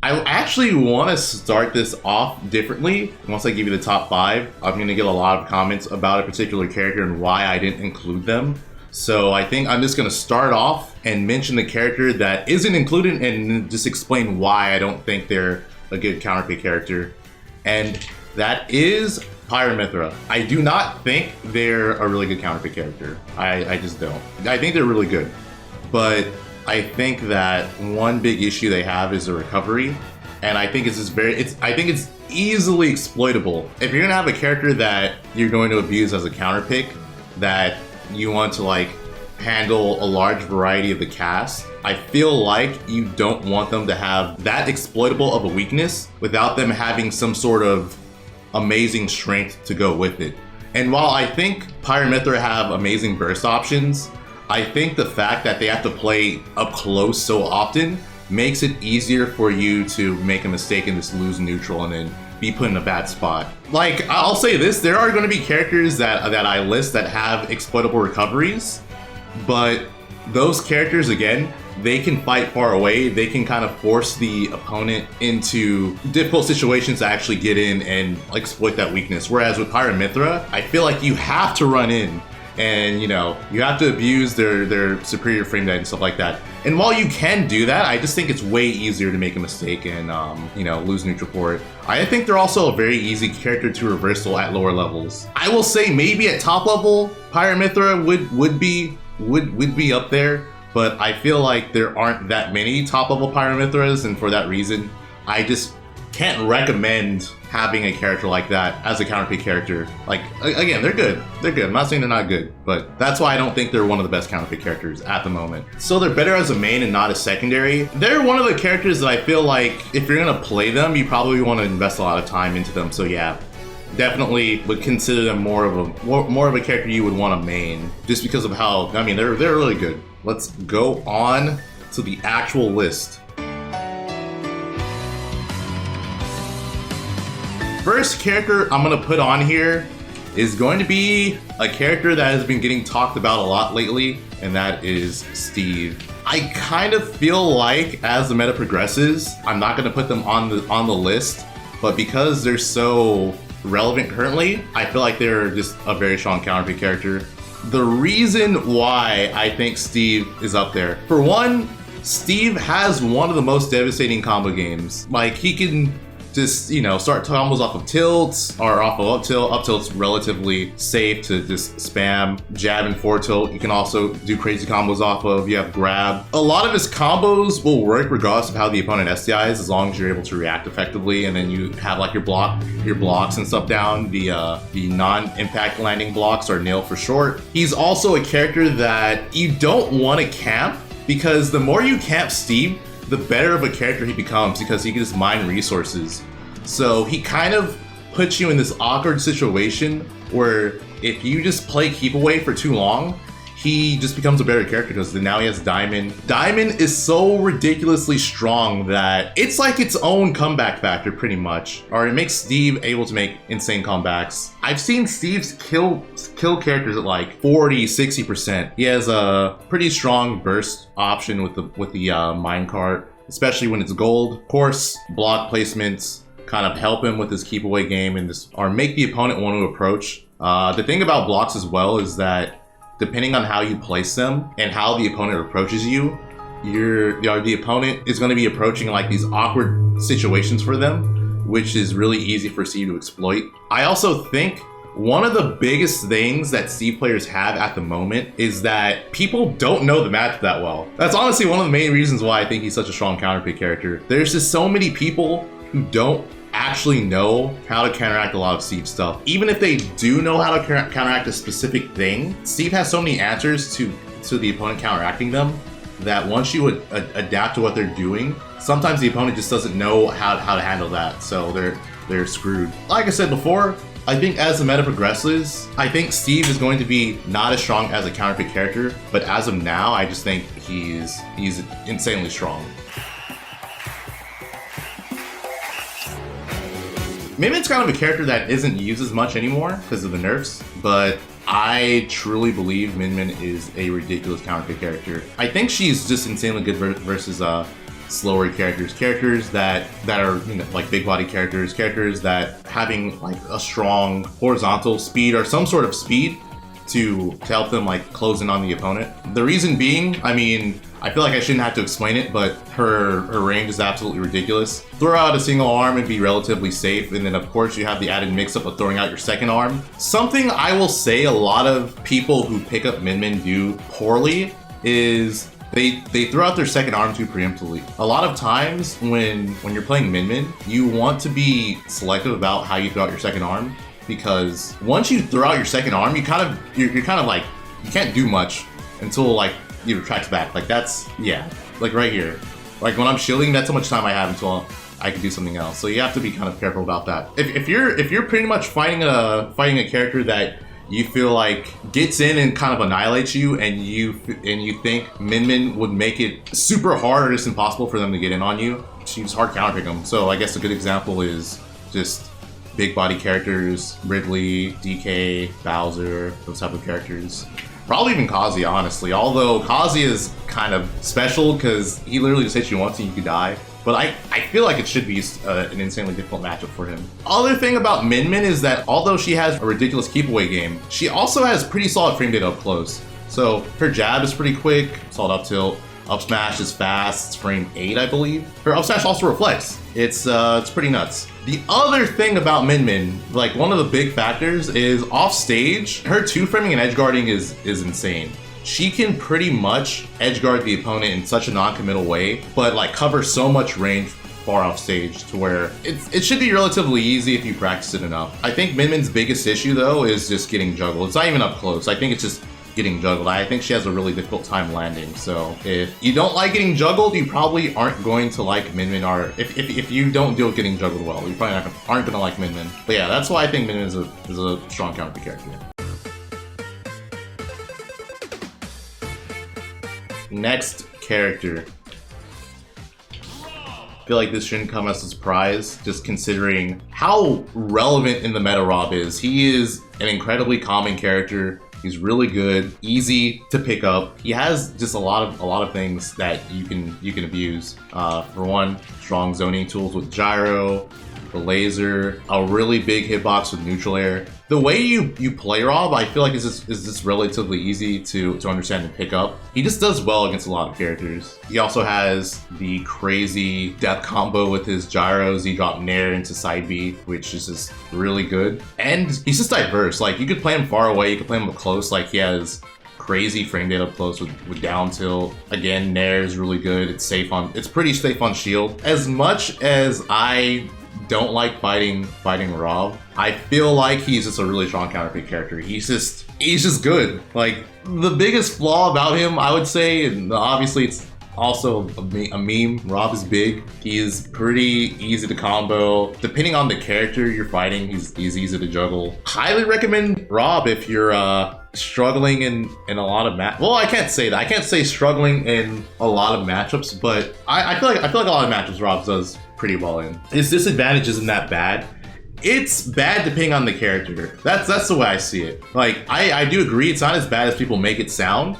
I actually want to start this off differently. Once I give you the top 5, I'm going to get a lot of comments about a particular character and why I didn't include them. So I think I'm just going to start off and mention the character that isn't included and just explain why I don't think they're a good counterpick character. And that is Pyramithra. I do not think they're a really good counterpick character. I just don't. I think they're really good. But I think that one big issue they have is the recovery, and I think I think it's easily exploitable. If you're gonna have a character that you're going to abuse as a counterpick, that you want to like handle a large variety of the cast, I feel like you don't want them to have that exploitable of a weakness without them having some sort of amazing strength to go with it. And while I think Pyramithra have amazing burst options, I think the fact that they have to play up close so often makes it easier for you to make a mistake and just lose neutral and then be put in a bad spot. Like, I'll say this, there are going to be characters that I list that have exploitable recoveries, but those characters, again, they can fight far away. They can kind of force the opponent into difficult situations to actually get in and exploit that weakness. Whereas with Pyramithra, I feel like you have to run in and, you know, you have to abuse their superior frame rate and stuff like that. And while you can do that, I just think it's way easier to make a mistake and, you know, lose neutral for it. I think they're also a very easy character to reversal at lower levels. I will say maybe at top level, Pyramithra would be up there, but I feel like there aren't that many top level Pyramithras, and for that reason, I just can't recommend having a character like that as a counterpick character. Like, again, they're good. They're good. I'm not saying they're not good, but that's why I don't think they're one of the best counterpick characters at the moment. So they're better as a main and not a secondary. They're one of the characters that I feel like if you're gonna play them, you probably want to invest a lot of time into them. So yeah, definitely would consider them more of a character you would want to main, just because of how, I mean, they're really good. Let's go on to the actual list. First character I'm gonna put on here is going to be a character that has been getting talked about a lot lately, and that is Steve. I kind of feel like as the meta progresses, I'm not gonna put them on the list, but because they're so relevant currently, I feel like they're just a very strong counterpick character. The reason why I think Steve is up there, for one, Steve has one of the most devastating combo games. Like, he can just, you know, start combos off of tilts or off of up tilt. Up tilt's relatively safe to just spam. Jab and forward tilt, you can also do crazy combos off of. You have grab. A lot of his combos will work regardless of how the opponent SDIs, as long as you're able to react effectively, and then you have like your blocks and stuff down. The non-impact landing blocks are nil for short. He's also a character that you don't want to camp, because the more you camp Steve, the better of a character he becomes, because he can just mine resources. So he kind of puts you in this awkward situation where if you just play keep away for too long, he just becomes a better character, because now he has Diamond. Diamond is so ridiculously strong that it's like its own comeback factor pretty much, or it makes Steve able to make insane comebacks. I've seen Steve's kill characters at like 40-60%. He has a pretty strong burst option with the minecart, especially when it's gold. Of course, block placements kind of help him with his keep away game and this, or make the opponent want to approach. The thing about blocks as well is that depending on how you place them and how the opponent approaches you, the opponent is going to be approaching like these awkward situations for them, which is really easy for Steve to exploit. I also think one of the biggest things that Steve players have at the moment is that people don't know the match that well. That's honestly one of the main reasons why I think he's such a strong counterpick character. There's just so many people who don't actually know how to counteract a lot of Steve stuff. Even if they do know how to counteract a specific thing, Steve has so many answers to the opponent counteracting them that once you would adapt to what they're doing, sometimes the opponent just doesn't know how to handle that, so they're screwed. Like I said before, I think as the meta progresses, I think Steve is going to be not as strong as a counterpick character, but as of now, I just think he's insanely strong. Maybe it's kind of a character that isn't used as much anymore because of the nerfs, but I truly believe Min Min is a ridiculous counterpick character. I think she's just insanely good versus slower characters that are, you know, like big body characters that having like a strong horizontal speed or some sort of speed to help them like close in on the opponent. The reason being, I mean, I feel like I shouldn't have to explain it, but her range is absolutely ridiculous. Throw out a single arm and be relatively safe, and then of course you have the added mix-up of throwing out your second arm. Something I will say a lot of people who pick up Min do poorly is they throw out their second arm too preemptively. A lot of times when you're playing Min, you want to be selective about how you throw out your second arm, because once you throw out your second arm, you're kind of like, you can't do much until like you retract back. Like that's, yeah, like right here. Like when I'm shielding, that's how much time I have until I can do something else. So you have to be kind of careful about that. If you're pretty much fighting a character that you feel like gets in and kind of annihilates you, and you think Min would make it super hard or just impossible for them to get in on you, she's hard counterpick them. So I guess a good example is just big body characters, Ridley, DK, Bowser, those type of characters. Probably even Kazuya, honestly. Although Kazuya is kind of special because he literally just hits you once and you could die. But I feel like it should be an insanely difficult matchup for him. Other thing about Min is that although she has a ridiculous keep away game, she also has pretty solid frame data up close. So her jab is pretty quick, solid up tilt. Up smash is fast, it's frame 8, I believe. Her up smash also reflects. It's pretty nuts. The other thing about Min, like one of the big factors is off stage, her 2-framing and edge guarding is insane. She can pretty much edge guard the opponent in such a non-committal way, but like cover so much range far off stage to where it should be relatively easy if you practice it enough. I think Min's biggest issue though is just getting juggled. It's not even up close. I think it's just getting juggled. I think she has a really difficult time landing. So if you don't like getting juggled, you probably aren't going to like Min, or if you don't deal with getting juggled well, you probably aren't gonna like Min. But yeah, that's why I think Min is a strong counter character. Next character. I feel like this shouldn't come as a surprise, just considering how relevant in the meta Rob is. He is an incredibly common character. He's really good, easy to pick up. He has just a lot of things that you can abuse. For one, strong zoning tools with gyro, the laser, a really big hitbox with neutral air. The way you play Rob, I feel like is just relatively easy to understand and pick up. He just does well against a lot of characters. He also has the crazy death combo with his gyro Z-drop nair into side B, which is just really good. And he's just diverse. Like you could play him far away, you could play him up close. Like he has crazy frame data up close with down tilt. Again, nair is really good. It's pretty safe on shield. As much as I don't like fighting Rob, I feel like he's just a really strong counterpick character. He's just good. Like the biggest flaw about him, I would say, and obviously it's also a meme, Rob is big. He is pretty easy to combo. Depending on the character you're fighting, he's easy to juggle. Highly recommend Rob if you're struggling in a lot of well, I can't say that. I can't say struggling in a lot of matchups, but I feel like a lot of matchups Rob does pretty well in. His disadvantage isn't that bad. It's bad depending on the character. That's the way I see it. Like I do agree it's not as bad as people make it sound,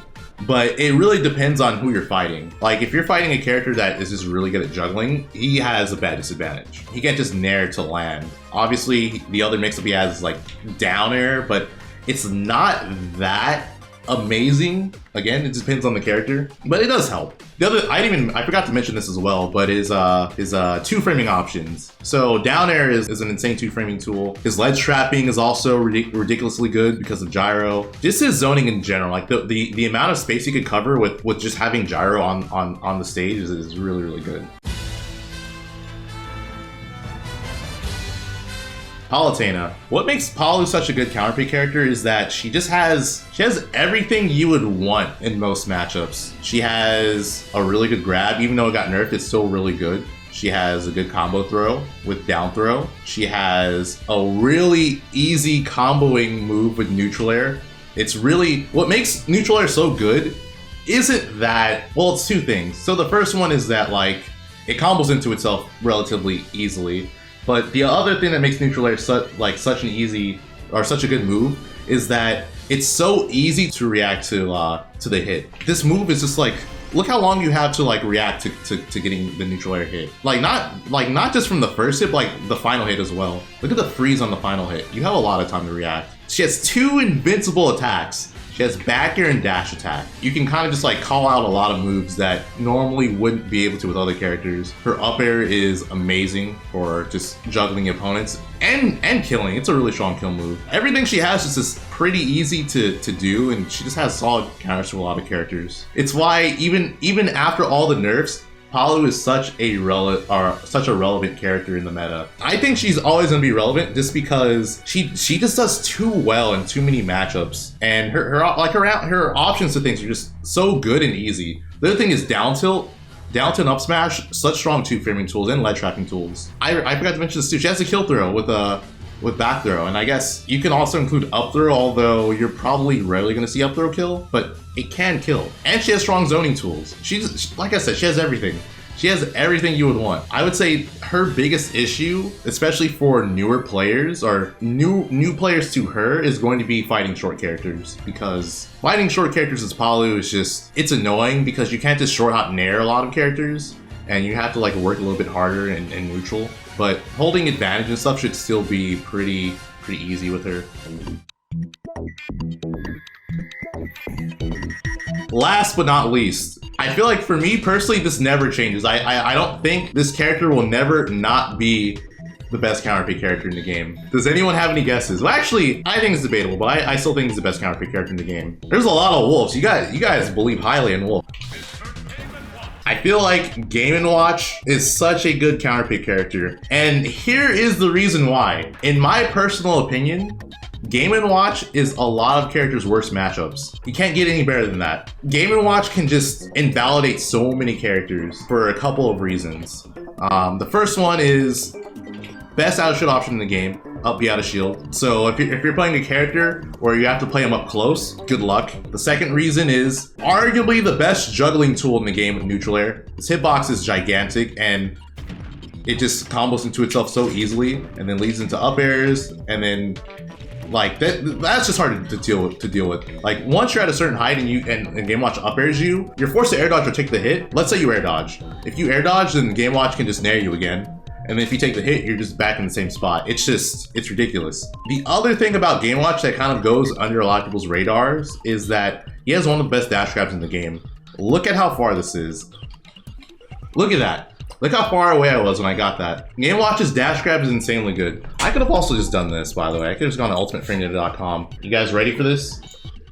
but it really depends on who you're fighting. Like if you're fighting a character that is just really good at juggling, he has a bad disadvantage. He can't just nair to land. Obviously the other mix-up he has is like down air, but it's not that amazing. Again, it depends on the character, but it does help. The other, I forgot to mention this as well, but his 2-framing options. So down air is an insane 2-framing tool. His ledge trapping is also ridiculously good because of gyro. Just his zoning in general, like the amount of space he could cover with just having gyro on the stage is really, really good. Palutena. What makes Paulo such a good counterpick character is that she has everything you would want in most matchups. She has a really good grab, even though it got nerfed, it's still really good. She has a good combo throw with down throw. She has a really easy comboing move with neutral air. It's really, what makes neutral air so good isn't that, well, it's two things. So the first one is that like, it combos into itself relatively easily. But the other thing that makes neutral air such a good move is that it's so easy to react to the hit. This move is just like look how long you have to like react to getting the neutral air hit. Like not just from the first hit, but like the final hit as well. Look at the freeze on the final hit. You have a lot of time to react. She has 2 invincible attacks. She has back air and dash attack. You can kind of just like call out a lot of moves that normally wouldn't be able to with other characters. Her up air is amazing for just juggling opponents and killing. It's a really strong kill move. Everything she has just is pretty easy to do, and she just has solid counters to a lot of characters. It's why even after all the nerfs, Paulo is such a relevant character in the meta. I think she's always gonna be relevant just because she just does too well in too many matchups, and her options to things are just so good and easy. The other thing is down tilt and up smash, such strong 2-framing tools and ledge trapping tools. I forgot to mention this too. She has a kill throw with back throw, and I guess you can also include up throw, although you're probably rarely going to see up throw kill, but it can kill. And she has strong zoning tools. She's, like I said, she has everything. She has everything you would want. I would say her biggest issue, especially for newer players or new players to her, is going to be fighting short characters, because fighting short characters as Paulo is just, it's annoying because you can't just short hop nair a lot of characters, and you have to like work a little bit harder and neutral. But holding advantage and stuff should still be pretty easy with her. Last but not least, I feel like for me personally, this never changes. I don't think this character will never not be the best counterpick character in the game. Does anyone have any guesses? Well, actually, I think it's debatable, but I still think he's the best counterpick character in the game. There's a lot of wolves. You guys believe highly in wolf. I feel like Game & Watch is such a good counterpick character, and here is the reason why. In my personal opinion, Game & Watch is a lot of characters' worst matchups. You can't get any better than that. Game & Watch can just invalidate so many characters for a couple of reasons. The first one is best out of shield option in the game, up B out of shield. So if you're playing a character where you have to play them up close, good luck. The second reason is arguably the best juggling tool in the game with neutral air. This hitbox is gigantic, and it just combos into itself so easily, and then leads into up airs, and then like that's just hard to deal with. Like once you're at a certain height and Game Watch up airs you, you're forced to air dodge or take the hit. Let's say you air dodge. If you air dodge, then Game Watch can just nair you again. And then if you take the hit, you're just back in the same spot. It's ridiculous. The other thing about Game Watch that kind of goes under a lot of people's radars is that he has one of the best dash grabs in the game. Look at how far this is. Look at that. Look how far away I was when I got that. Game Watch's dash grab is insanely good. I could have also just done this, by the way. I could have just gone to ultimateframedata.com. You guys ready for this?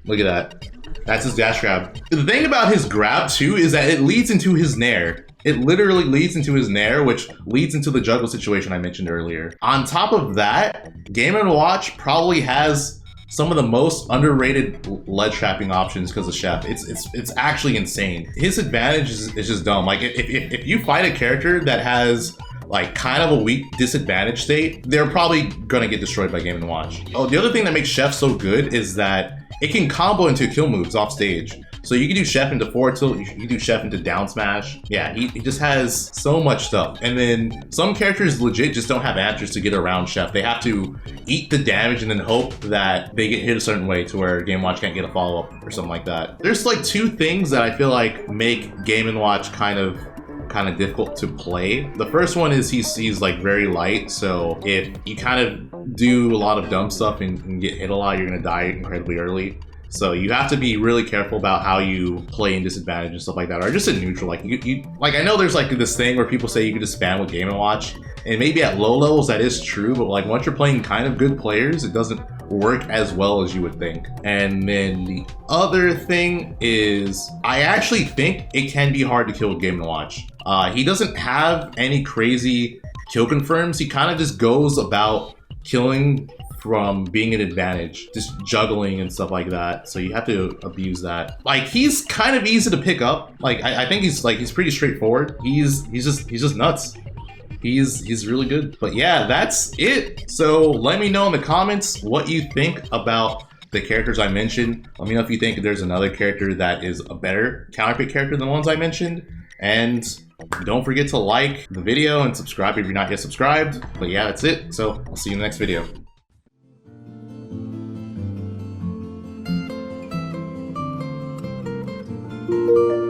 Look at that. That's his dash grab. The thing about his grab too is that it leads into his nair. It literally leads into his nair, which leads into the juggle situation I mentioned earlier. On top of that, Game & Watch probably has some of the most underrated ledge trapping options because of Chef. It's actually insane. His advantage is just dumb. Like if you fight a character that has like kind of a weak disadvantage state, they're probably gonna get destroyed by Game & Watch. Oh, the other thing that makes Chef so good is that it can combo into kill moves off stage. So you can do Chef into forward tilt, you can do Chef into down smash. Yeah, he just has so much stuff. And then some characters legit just don't have answers to get around Chef. They have to eat the damage and then hope that they get hit a certain way to where Game Watch can't get a follow-up or something like that. There's like 2 things that I feel like make Game & Watch kind of difficult to play. The first one is he's like very light, so if you kind of do a lot of dumb stuff and get hit a lot, you're gonna die incredibly early. So you have to be really careful about how you play in disadvantage and stuff like that, or just in neutral. Like like I know there's like this thing where people say you can just spam with Game & Watch, and maybe at low levels that is true, but like once you're playing kind of good players, it doesn't work as well as you would think. And then the other thing is I actually think it can be hard to kill with Game & Watch. He doesn't have any crazy kill confirms. He kind of just goes about killing from being an advantage, just juggling and stuff like that. So you have to abuse that. Like he's kind of easy to pick up. Like I think he's pretty straightforward. He's just nuts. He's really good. But yeah, that's it. So let me know in the comments what you think about the characters I mentioned. Let me know if you think there's another character that is a better counterpick character than the ones I mentioned. And don't forget to like the video and subscribe if you're not yet subscribed. But yeah, that's it. So I'll see you in the next video. Thank you.